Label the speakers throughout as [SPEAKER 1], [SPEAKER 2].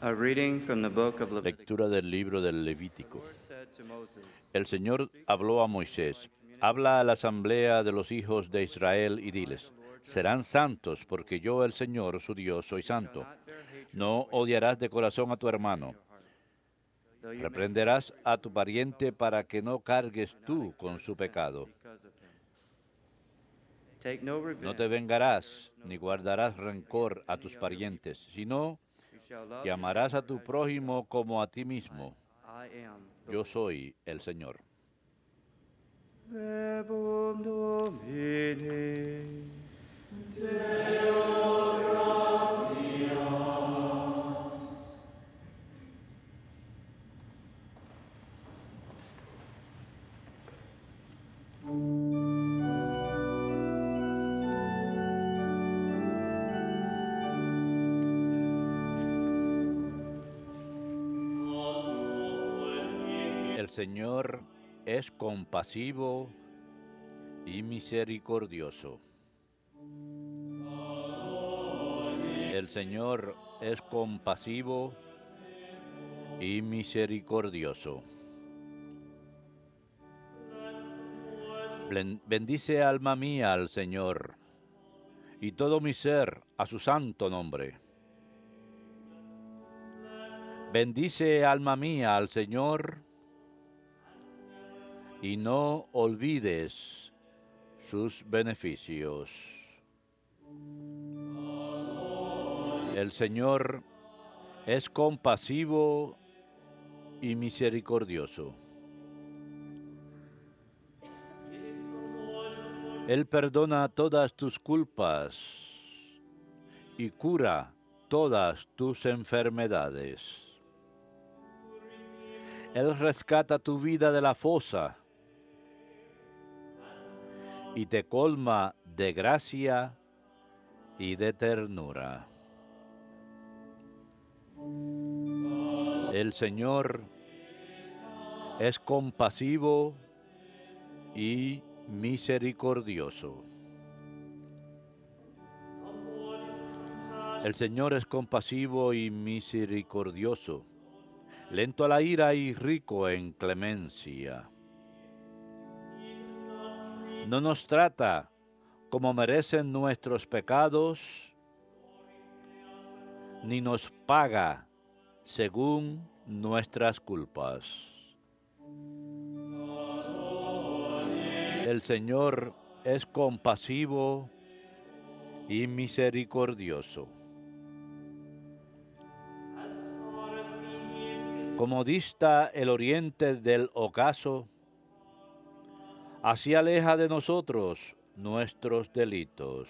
[SPEAKER 1] A reading from the book of Leviticus.
[SPEAKER 2] Lectura del libro del Levítico.
[SPEAKER 1] The Lord said to Moses,
[SPEAKER 2] El Señor habló a Moisés: habla a la asamblea de los hijos de Israel y diles: serán santos, porque yo, el Señor, su Dios, soy santo. No odiarás de corazón a tu hermano.
[SPEAKER 1] though you may
[SPEAKER 2] Reprenderás a tu pariente para que no cargues tú con su pecado.
[SPEAKER 1] because of him. Take no
[SPEAKER 2] No
[SPEAKER 1] revenge.
[SPEAKER 2] te vengarás ni guardarás rencor a tus parientes, sino
[SPEAKER 1] You shall love
[SPEAKER 2] que
[SPEAKER 1] your
[SPEAKER 2] amarás a
[SPEAKER 1] neighbor
[SPEAKER 2] tu
[SPEAKER 1] as
[SPEAKER 2] prójimo como a ti mismo.
[SPEAKER 1] I am the
[SPEAKER 2] Yo
[SPEAKER 1] Lord.
[SPEAKER 2] soy el Señor.
[SPEAKER 1] Verbum Domini.
[SPEAKER 2] El Señor es compasivo y misericordioso. El Señor es compasivo y misericordioso. Bendice alma mía al Señor, y todo mi ser a su santo nombre. Bendice alma mía al Señor, y no olvides sus beneficios. El Señor es compasivo y misericordioso. Él perdona todas tus culpas y cura todas tus enfermedades. Él rescata tu vida de la fosa y te colma de gracia y de ternura. El Señor es compasivo y misericordioso. El Señor es compasivo y misericordioso, lento a la ira y rico en clemencia. No nos trata como merecen nuestros pecados, ni nos paga según nuestras culpas. El Señor es compasivo y misericordioso. Como dista el oriente del ocaso, así aleja de nosotros nuestros delitos.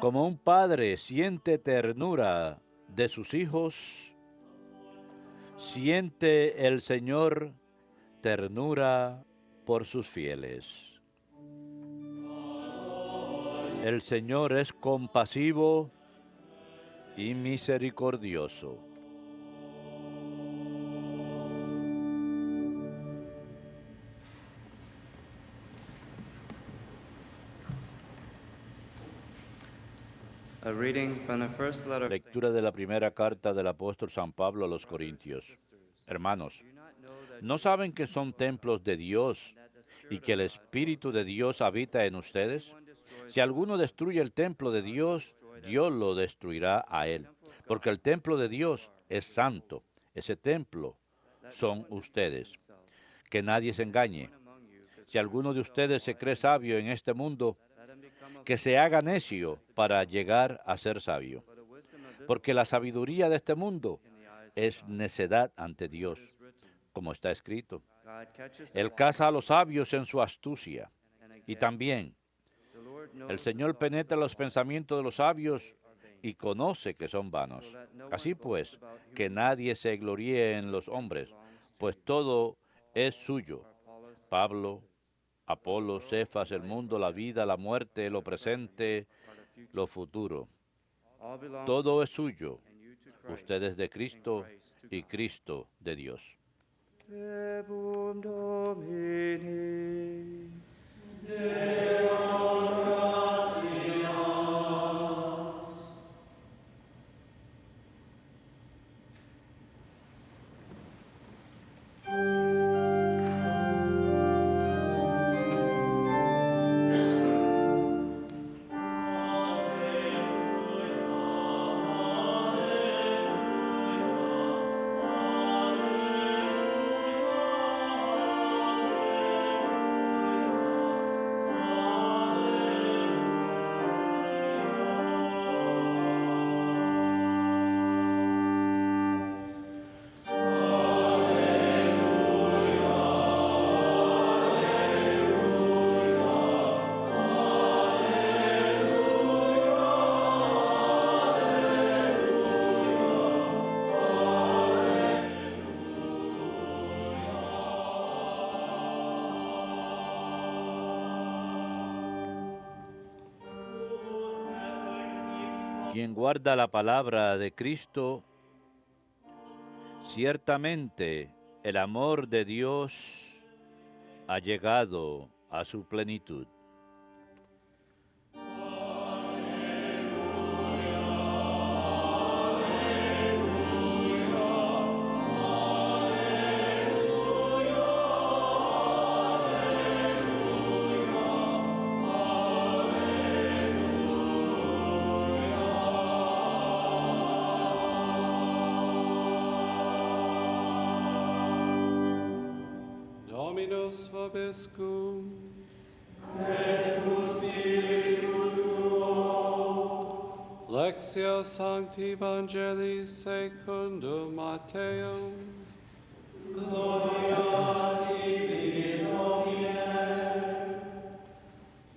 [SPEAKER 2] Como un padre siente ternura de sus hijos, siente el Señor ternura por sus fieles. El Señor es compasivo y misericordioso.
[SPEAKER 1] A reading from the first letter of Saint
[SPEAKER 2] Lectura de la primera carta del apóstol San Pablo a los Corintios. Hermanos, ¿no saben que son templos de Dios y que el Espíritu de Dios habita en ustedes? Si alguno destruye el templo de Dios, Dios lo destruirá a él, porque el templo de Dios es santo. Ese templo son ustedes. Que nadie se engañe. Si alguno de ustedes se cree sabio en este mundo, que se haga necio para llegar a ser sabio. Porque la sabiduría de este mundo es necedad ante Dios, como está escrito. Él caza a los sabios en su astucia. Y también, el Señor penetra los pensamientos de los sabios y conoce que son vanos. Así pues, que nadie se gloríe en los hombres, pues todo es suyo. Pablo, Apolo, Cefas, el mundo, la vida, la muerte, lo presente, lo futuro. Todo es suyo. Ustedes de Cristo y Cristo de Dios.
[SPEAKER 1] Verbum Domini.
[SPEAKER 2] Quien guarda la palabra de Cristo, ciertamente el amor de Dios ha llegado a su plenitud.
[SPEAKER 3] Dominus vobiscum. Lectio Sancti Evangelii secundum Matteum.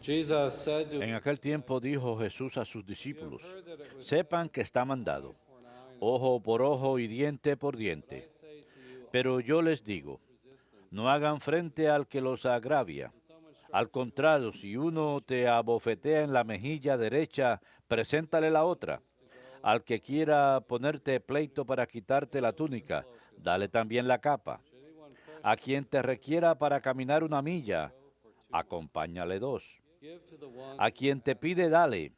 [SPEAKER 3] Jesus said to
[SPEAKER 2] En aquel tiempo dijo Jesús a sus discípulos, sepan que está mandado, ojo por ojo y diente por diente. Pero yo les digo, no hagan frente al que los agravia. Al contrario, si uno te abofetea en la mejilla derecha, preséntale la otra. Al que quiera ponerte pleito para quitarte la túnica, dale también la capa. A quien te requiera para caminar una milla, acompáñale 2. A quien te pide, dale.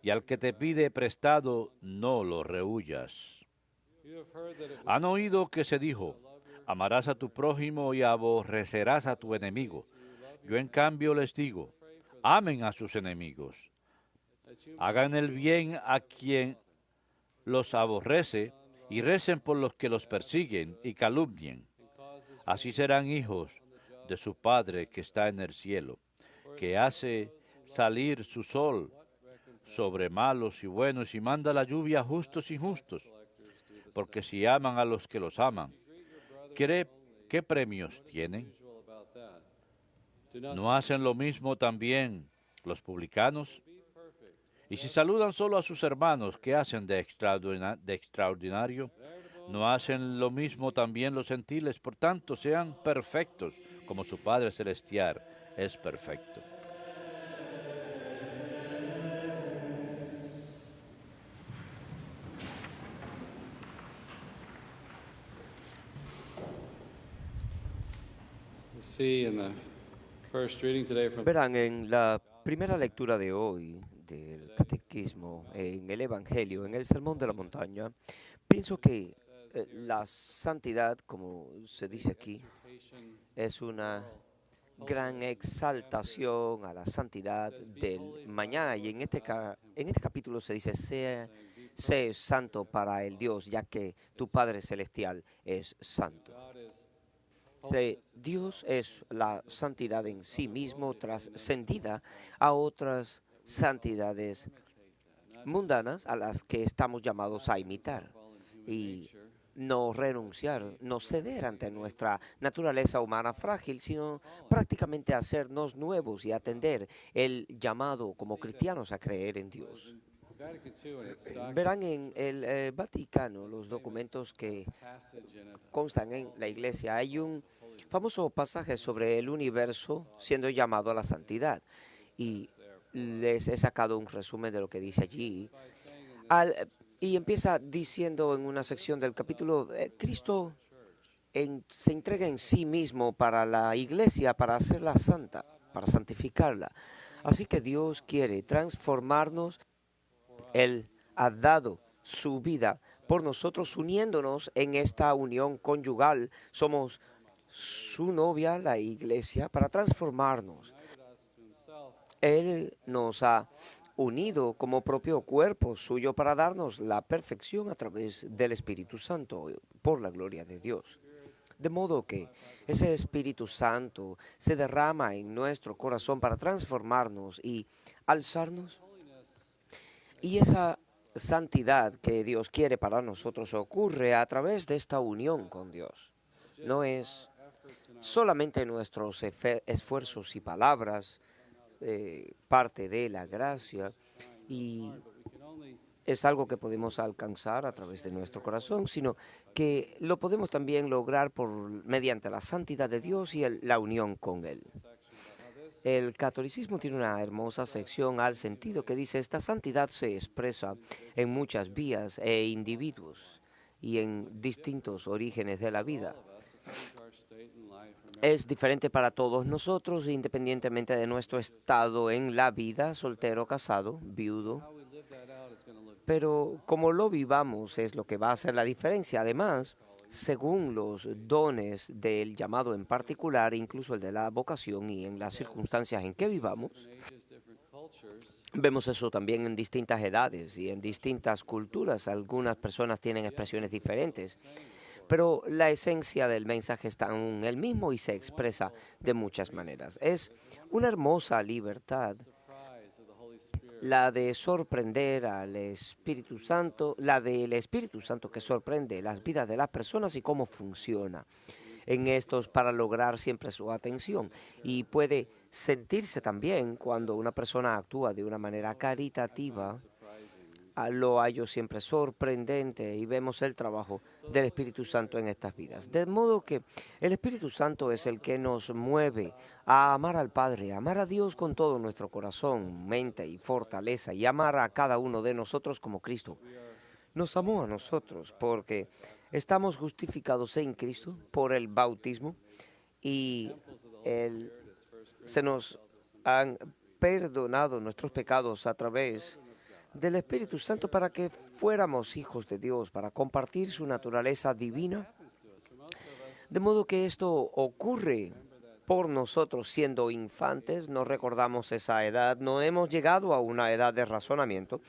[SPEAKER 2] Y al que te pide prestado, no lo rehuyas. Han oído que se dijo, amarás a tu prójimo y aborrecerás a tu enemigo. Yo en cambio les digo, amen a sus enemigos. Hagan el bien a quien los aborrece y recen por los que los persiguen y calumnien. Así serán hijos de su Padre que está en el cielo, que hace salir su sol sobre malos y buenos y manda la lluvia a justos y injustos. Porque si aman a los que los aman, ¿qué premios tienen? ¿No hacen lo mismo también los publicanos? Y si saludan solo a sus hermanos, ¿qué hacen de extraordinario? ¿No hacen lo mismo también los gentiles? Por tanto, sean perfectos, como su Padre Celestial es perfecto.
[SPEAKER 3] see in the first reading today from
[SPEAKER 4] Verán, en la primera lectura de hoy del Catequismo, en el Evangelio, en el Sermón de la Montaña, pienso que la santidad, como se dice aquí, es una gran exaltación a la santidad del mañana. Y en este capítulo se dice, sé santo para el Dios, ya que tu Padre Celestial es santo. Dios es la santidad en sí mismo, trascendida a otras santidades mundanas a las que estamos llamados a imitar y no renunciar, no ceder ante nuestra naturaleza humana frágil, sino prácticamente hacernos nuevos y atender el llamado como cristianos a creer en Dios. Verán en el Vaticano, los documentos que constan en la Iglesia, hay un famoso pasaje sobre el universo siendo llamado a la santidad. Y les he sacado un resumen de lo que dice allí. Y empieza diciendo en una sección del capítulo, Cristo se entrega en sí mismo para la Iglesia, para hacerla santa, para santificarla. Así que Dios quiere transformarnos. Él ha dado su vida por nosotros, uniéndonos en esta unión conyugal. Somos su novia, la Iglesia, para transformarnos. Él nos ha unido como propio cuerpo suyo para darnos la perfección a través del Espíritu Santo, por la gloria de Dios. De modo que ese Espíritu Santo se derrama en nuestro corazón para transformarnos y alzarnos. Y esa santidad que Dios quiere para nosotros ocurre a través de esta unión con Dios. No es solamente nuestros esfuerzos y palabras, parte de la gracia, y es algo que podemos alcanzar a través de nuestro corazón, sino que lo podemos también lograr mediante la santidad de Dios y la unión con Él. El catolicismo tiene una hermosa sección al sentido que dice: esta santidad se expresa en muchas vías e individuos y en distintos orígenes de la vida. Es diferente para todos nosotros, independientemente de nuestro estado en la vida, soltero, casado, viudo. Pero como lo vivamos es lo que va a hacer la diferencia. Además, según los dones del llamado en particular, incluso el de la vocación y en las circunstancias en que vivamos, vemos eso también en distintas edades y en distintas culturas. Algunas personas tienen expresiones diferentes, pero la esencia del mensaje está en el mismo y se expresa de muchas maneras. Es una hermosa libertad la de sorprender al Espíritu Santo, la del Espíritu Santo que sorprende las vidas de las personas y cómo funciona en estos para lograr siempre su atención. Y puede sentirse también cuando una persona actúa de una manera caritativa, lo hallo siempre sorprendente y vemos el trabajo del Espíritu Santo en estas vidas. De modo que el Espíritu Santo es el que nos mueve a amar al Padre, a amar a Dios con todo nuestro corazón, mente y fortaleza, y amar a cada uno de nosotros como Cristo nos amó a nosotros, porque estamos justificados en Cristo por el bautismo y se nos han perdonado nuestros pecados a través del Espíritu Santo para que fuéramos hijos de Dios, para compartir su naturaleza divina. De modo que esto ocurre por nosotros siendo infantes, no recordamos esa edad, no hemos llegado a una edad de razonamiento,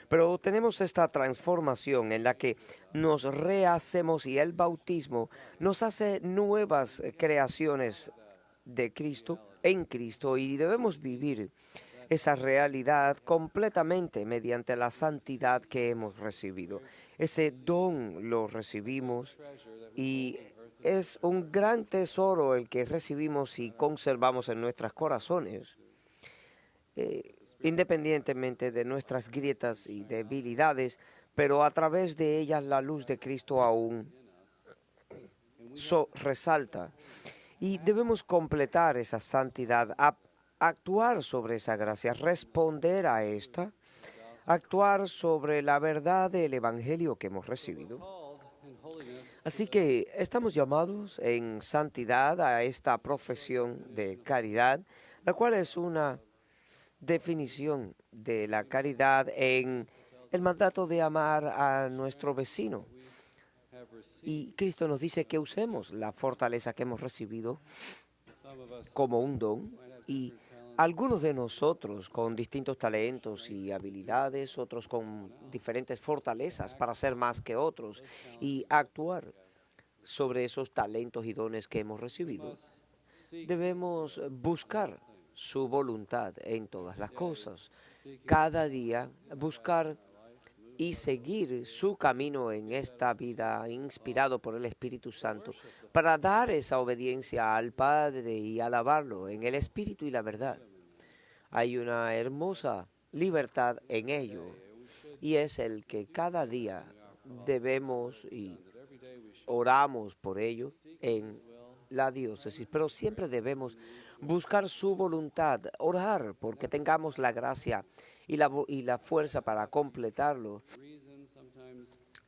[SPEAKER 4] pero tenemos esta transformación en la que nos rehacemos y el bautismo nos hace nuevas creaciones de Cristo, en Cristo, y debemos vivir esa realidad completamente mediante la santidad que hemos recibido. Ese don lo recibimos y es un gran tesoro el que recibimos y conservamos en nuestros corazones, independientemente de nuestras grietas y debilidades, pero a través de ellas la luz de Cristo aún resalta. Y debemos completar esa santidad, actuar sobre esa gracia, responder a esta, actuar sobre la verdad del Evangelio que hemos recibido. Así que estamos llamados en santidad a esta profesión de caridad, la cual es una definición de la caridad en el mandato de amar a nuestro vecino. Y Cristo nos dice que usemos la fortaleza que hemos recibido como un don, y algunos de nosotros con distintos talentos y habilidades, otros con diferentes fortalezas para ser más que otros y actuar sobre esos talentos y dones que hemos recibido. Debemos buscar su voluntad en todas las cosas, cada día buscar y seguir su camino en esta vida inspirado por el Espíritu Santo para dar esa obediencia al Padre y alabarlo en el Espíritu y la verdad. Hay una hermosa libertad en ello y es el que cada día debemos y oramos por ello en la diócesis, pero siempre debemos buscar su voluntad, orar porque tengamos la gracia y la fuerza para completarlo.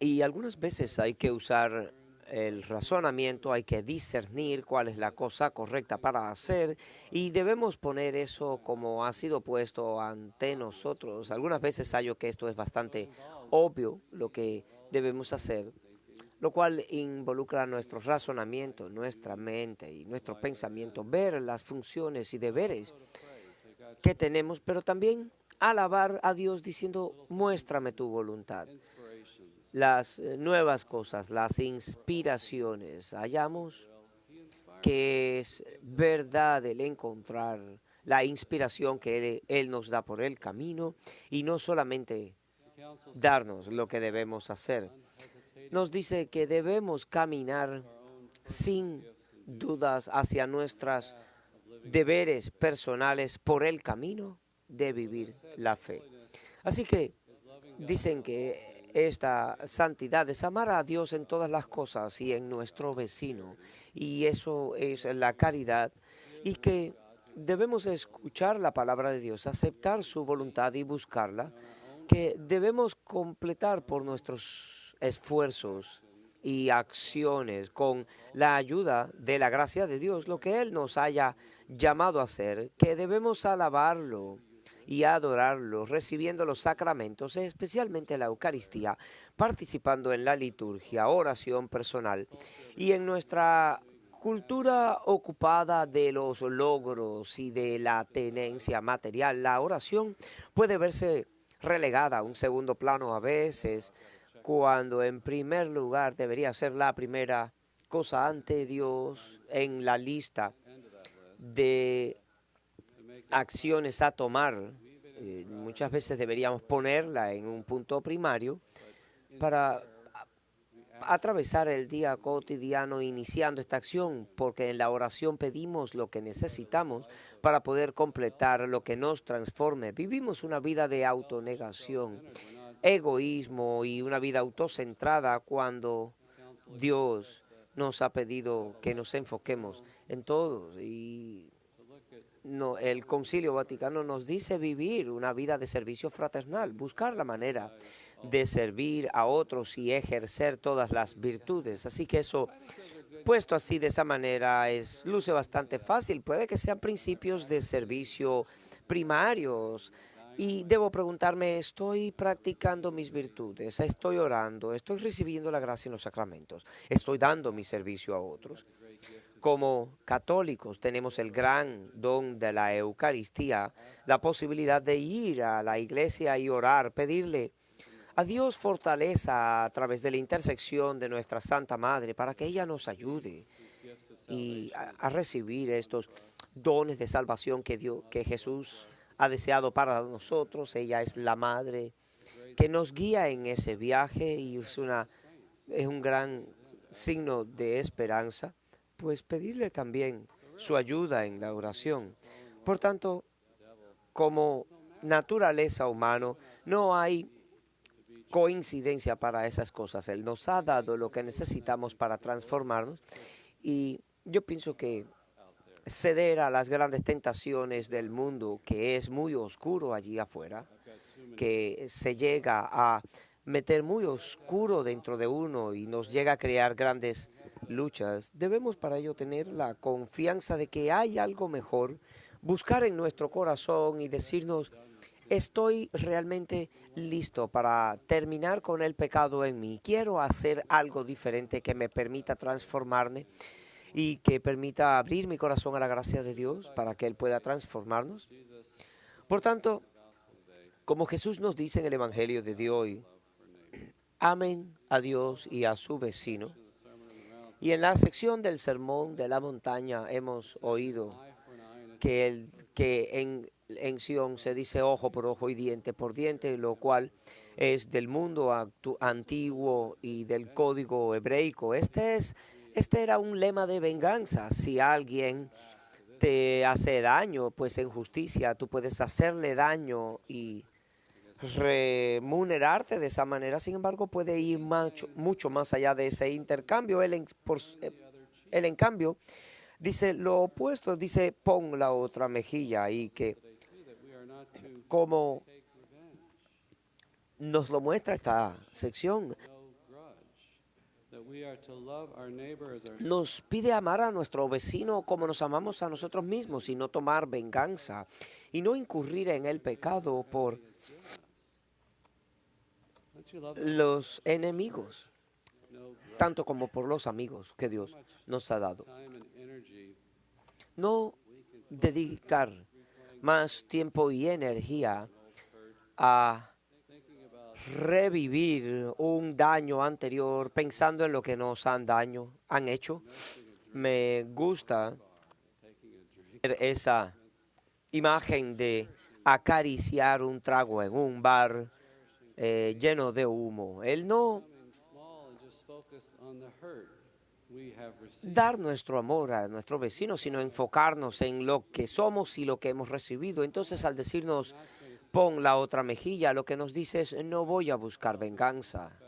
[SPEAKER 4] Y algunas veces hay que usar el razonamiento, hay que discernir cuál es la cosa correcta para hacer y debemos poner eso como ha sido puesto ante nosotros. Algunas veces hallo que esto es bastante obvio lo que debemos hacer, lo cual involucra nuestro razonamiento, nuestra mente y nuestro pensamiento, ver las funciones y deberes que tenemos, pero también alabar a Dios diciendo: muéstrame tu voluntad. Las nuevas cosas, las inspiraciones, hallamos que es verdad el encontrar la inspiración que Él nos da por el camino y no solamente darnos lo que debemos hacer. Nos dice que debemos caminar sin dudas hacia nuestros deberes personales por el camino de vivir la fe. Así que dicen que esta santidad es amar a Dios en todas las cosas y en nuestro vecino, y eso es la caridad, y que debemos escuchar la palabra de Dios, aceptar su voluntad y buscarla, que debemos completar por nuestros esfuerzos y acciones con la ayuda de la gracia de Dios, lo que Él nos haya llamado a hacer, que debemos alabarlo y adorarlo, recibiendo los sacramentos, especialmente la Eucaristía, participando en la liturgia, oración personal y en nuestra cultura ocupada de los logros y de la tenencia material. La oración puede verse relegada a un segundo plano a veces, cuando en primer lugar debería ser la primera cosa ante Dios en la lista de acciones a tomar. Muchas veces deberíamos ponerla en un punto primario para atravesar el día cotidiano iniciando esta acción, porque en la oración pedimos lo que necesitamos para poder completar lo que nos transforme. Vivimos una vida de autonegación, egoísmo y una vida autocentrada cuando Dios nos ha pedido que nos enfoquemos en todos. Y no, el Concilio Vaticano nos dice vivir una vida de servicio fraternal, buscar la manera de servir a otros y ejercer todas las virtudes. Así que eso, puesto así de esa manera, luce bastante fácil. Puede que sean principios de servicio primarios. Y debo preguntarme, ¿estoy practicando mis virtudes? ¿Estoy orando? ¿Estoy recibiendo la gracia en los sacramentos? ¿Estoy dando mi servicio a otros? Como católicos tenemos el gran don de la Eucaristía, la posibilidad de ir a la iglesia y orar, pedirle a Dios fortaleza a través de la intersección de nuestra Santa Madre para que ella nos ayude y a recibir estos dones de salvación que Jesús ha deseado para nosotros. Ella es la Madre que nos guía en ese viaje y es un gran signo de esperanza, pues pedirle también su ayuda en la oración. Por tanto, como naturaleza humana, no hay coincidencia para esas cosas. Él nos ha dado lo que necesitamos para transformarnos y yo pienso que ceder a las grandes tentaciones del mundo, que es muy oscuro allí afuera, que se llega a meter muy oscuro dentro de uno y nos llega a crear grandes luchas, debemos para ello tener la confianza de que hay algo mejor, buscar en nuestro corazón y decirnos, estoy realmente listo para terminar con el pecado en mí, quiero hacer algo diferente que me permita transformarme y que permita abrir mi corazón a la gracia de Dios para que Él pueda transformarnos. Por tanto, como Jesús nos dice en el Evangelio de hoy, amen a Dios y a su vecino. Y en la sección del Sermón de la Montaña hemos oído que en Sion se dice ojo por ojo y diente por diente, lo cual es del mundo antiguo y del código hebreico. Este era un lema de venganza. Si alguien te hace daño, pues en justicia tú puedes hacerle daño y remunerarte de esa manera. Sin embargo, puede ir mucho más allá de ese intercambio. Él en cambio dice lo opuesto, dice pon la otra mejilla, y que como nos lo muestra esta sección, nos pide amar a nuestro vecino como nos amamos a nosotros mismos y no tomar venganza y no incurrir en el pecado por los enemigos, tanto como por los amigos que Dios nos ha dado. No dedicar más tiempo y energía a revivir un daño anterior pensando en lo que nos han hecho. Me gusta ver esa imagen de acariciar un trago en un bar lleno de humo. El no dar nuestro amor a nuestro vecino, sino enfocarnos en lo que somos y lo que hemos recibido. Entonces, al decirnos pon la otra mejilla, lo que nos dice es no voy a buscar venganza.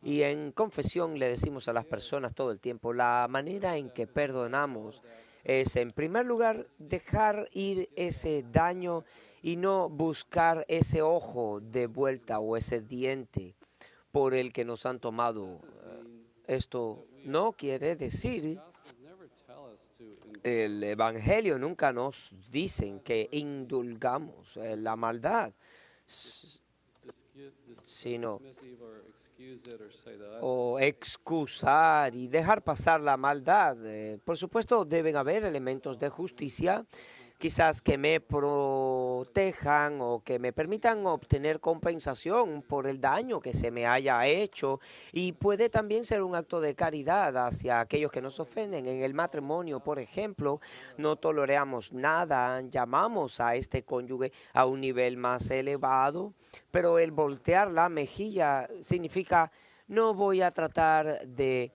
[SPEAKER 4] Y en confesión le decimos a las personas todo el tiempo, la manera en que perdonamos es, en primer lugar, dejar ir ese daño y no buscar ese ojo de vuelta o ese diente por el que nos han tomado. Esto no quiere decir, el Evangelio nunca nos dicen que indulgamos la maldad, sino o excusar y dejar pasar la maldad. Por supuesto, deben haber elementos de justicia, quizás que me protejan o que me permitan obtener compensación por el daño que se me haya hecho, y puede también ser un acto de caridad hacia aquellos que nos ofenden. En el matrimonio, por ejemplo, no toleramos nada, llamamos a este cónyuge a un nivel más elevado, pero el voltear la mejilla significa: no voy a tratar de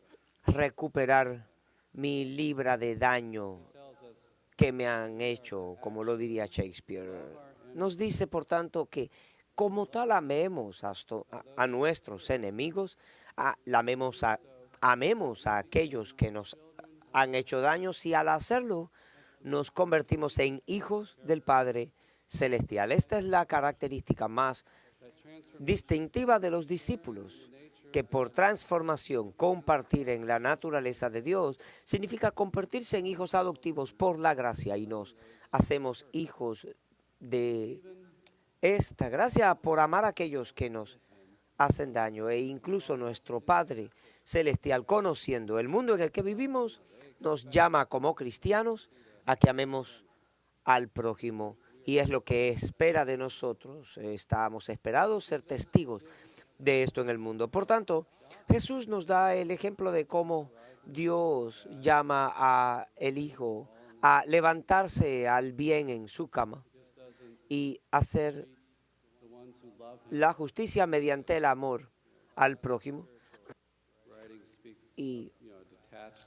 [SPEAKER 4] recuperar mi libra de daño que me han hecho, como lo diría Shakespeare. Nos dice, por tanto, que como tal amemos a nuestros enemigos, amemos a aquellos que nos han hecho daños, y al hacerlo nos convertimos en hijos del Padre Celestial. Esta es la característica más distintiva de los discípulos, que por transformación, compartir en la naturaleza de Dios, significa convertirse en hijos adoptivos por la gracia, y nos hacemos hijos de esta gracia por amar a aquellos que nos hacen daño. E incluso nuestro Padre Celestial, conociendo el mundo en el que vivimos, nos llama como cristianos a que amemos al prójimo, y es lo que espera de nosotros. Estamos esperados ser testigos de esto en el mundo. Por tanto, Jesús nos da el ejemplo de cómo Dios llama a el Hijo a levantarse al bien en su cama y hacer la justicia mediante el amor al prójimo, y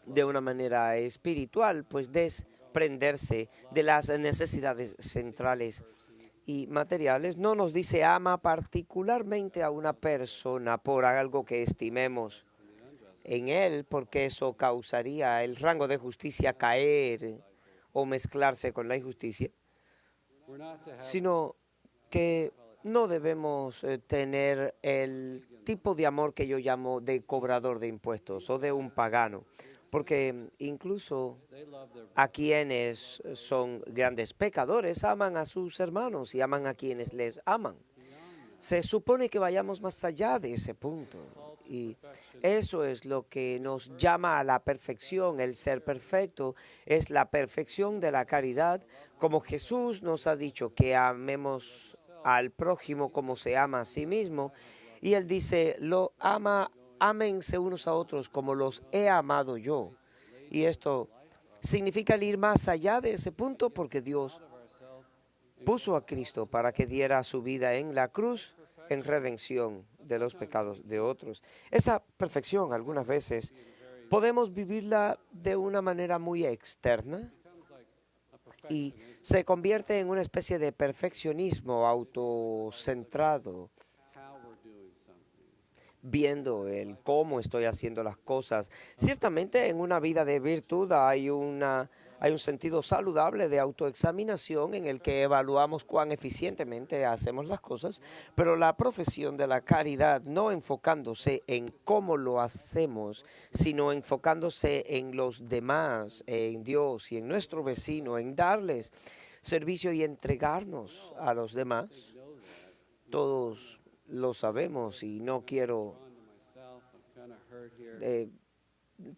[SPEAKER 4] de una manera espiritual, pues desprenderse de las necesidades centrales y materiales. No nos dice ama particularmente a una persona por algo que estimemos en él, porque eso causaría el rango de justicia caer o mezclarse con la injusticia, sino que no debemos tener el tipo de amor que yo llamo de cobrador de impuestos o de un pagano, porque incluso a quienes son grandes pecadores aman a sus hermanos y aman a quienes les aman. Se supone que vayamos más allá de ese punto, y eso es lo que nos llama a la perfección. El ser perfecto es la perfección de la caridad, como Jesús nos ha dicho que amemos al prójimo como se ama a sí mismo, y Él dice: ámense unos a otros como los he amado yo. Y esto significa el ir más allá de ese punto, porque Dios puso a Cristo para que diera su vida en la cruz en redención de los pecados de otros. Esa perfección algunas veces podemos vivirla de una manera muy externa, y se convierte en una especie de perfeccionismo autocentrado, viendo el cómo estoy haciendo las cosas. Ciertamente en una vida de virtud hay un sentido saludable de autoexaminación en el que evaluamos cuán eficientemente hacemos las cosas, pero la profesión de la caridad, no enfocándose en cómo lo hacemos, sino enfocándose en los demás, en Dios y en nuestro vecino, en darles servicio y entregarnos a los demás. Todos lo sabemos, y no quiero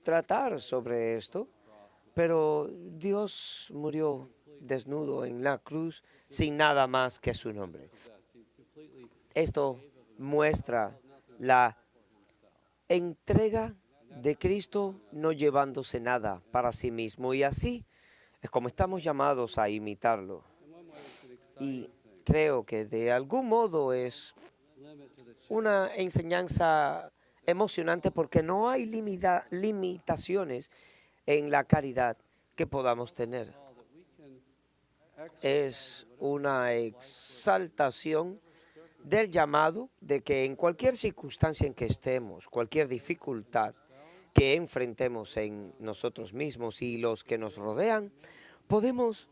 [SPEAKER 4] tratar sobre esto, pero Dios murió desnudo en la cruz sin nada más que su nombre. Esto muestra la entrega de Cristo, no llevándose nada para sí mismo, y así es como estamos llamados a imitarlo. Y creo que de algún modo es una enseñanza emocionante, porque no hay limitaciones en la caridad que podamos tener. Es una exaltación del llamado de que en cualquier circunstancia en que estemos, cualquier dificultad que enfrentemos en nosotros mismos y los que nos rodean, podemos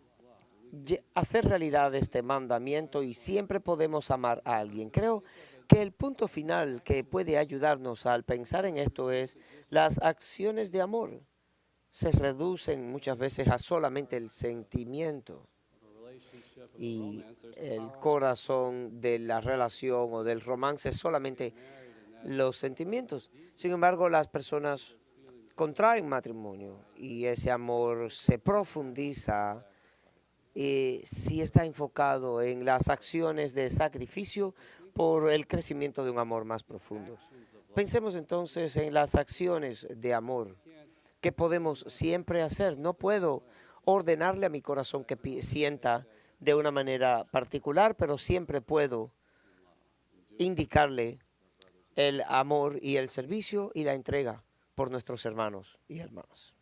[SPEAKER 4] hacer realidad este mandamiento y siempre podemos amar a alguien. Creo que el punto final que puede ayudarnos al pensar en esto es las acciones de amor se reducen muchas veces a solamente el sentimiento y el corazón de la relación o del romance es solamente los sentimientos. Sin embargo, las personas contraen matrimonio y ese amor se profundiza si está enfocado en las acciones de sacrificio por el crecimiento de un amor más profundo. Pensemos entonces en las acciones de amor que podemos siempre hacer. No puedo ordenarle a mi corazón que sienta de una manera particular, pero siempre puedo indicarle el amor y el servicio y la entrega por nuestros hermanos y hermanas.